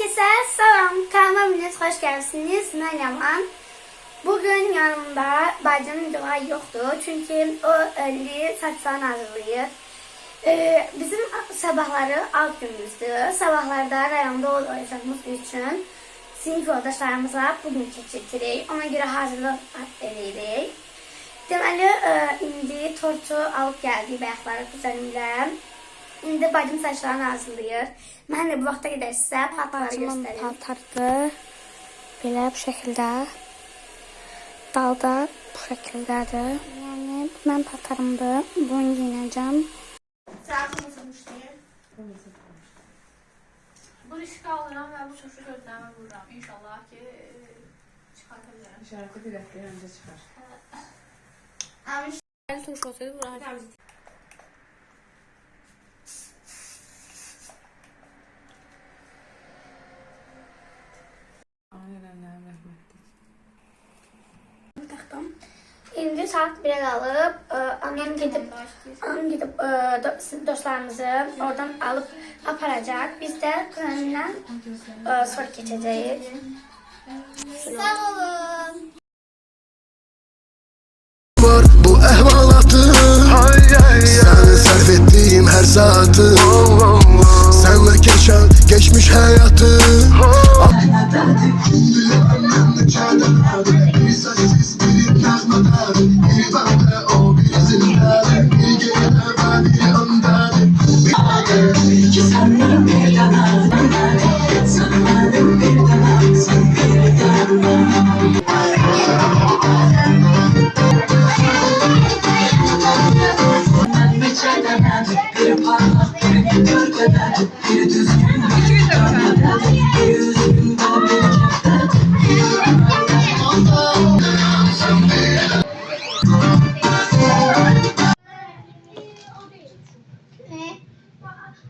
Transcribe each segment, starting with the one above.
Herkese selam, kanalıma hoş geldiniz. Ben Yaman. Bugün yanımda bacım Dilay yoktu çünkü o öyle saçlarını hazırlıyor. Bizim sabahları alt günümüzdü. Sabahlarda rayonda olacağımız için sinif yoldaşlarımızla bugün keçirtirik. Ona göre hazırlık edirik. Deməli, indi tortu alıp geldi bayaqları kuzenimlə. İndi bacım saçlarını hazırlayır. Mən də bu vaxta qədər sizə paltarları göstərim. Paltardır. Belə bu şəkildə. Dalda bu şəkildədir. Yəni mən paltarımdır. Bunu giyinəcəm. Saatini ısıtmışdır. Bu riski alıram və bu çoşu gözləmə vururam. İnşallah ki çıxartabilirim. İşareti bir dakika önce çıkar. Əli turş olsaydı vurardım. Aynen rahmetlik. İndi saat 1'ə qalıb, anam gedib dostlarımızı oradan alıp aparacaq. Biz də kuzenimlə sonra keçəcəyik. Sağ olun. Var bu ehvalatı, sana sarf ettiğim her saati, senle geçmiş hayatı.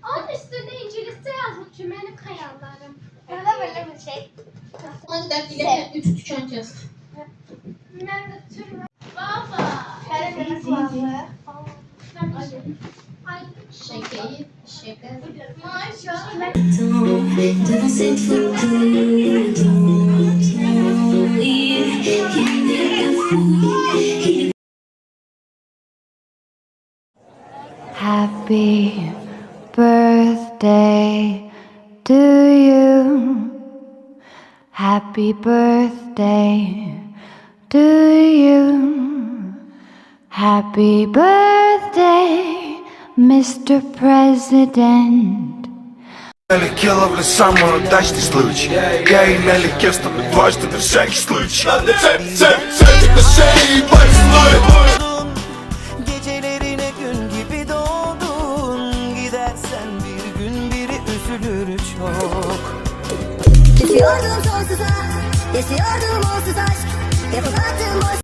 Onun üstünde İngilizce yazmış benim hayallerim. Böyle bir şey. Hadi dəqiqə 3 tükən kəs. Ben de türlü. Baba. Böyle kulağını. Ay. Şəkəyi, şəkər. Maşallah. Happy birthday to you. Happy birthday to you. Happy birthday, Mr. President. Налетела в леса дачный случай. Я и налетел с тобой дважды на всякий случай. Цепик на шее, поцелуй. Gecelerine gün gibi doğdun. Gidersen bir gün biri üzülür çok. Yaşıyordum sonsuza, yaşıyordum onsuz aşk. Yapıp attım boş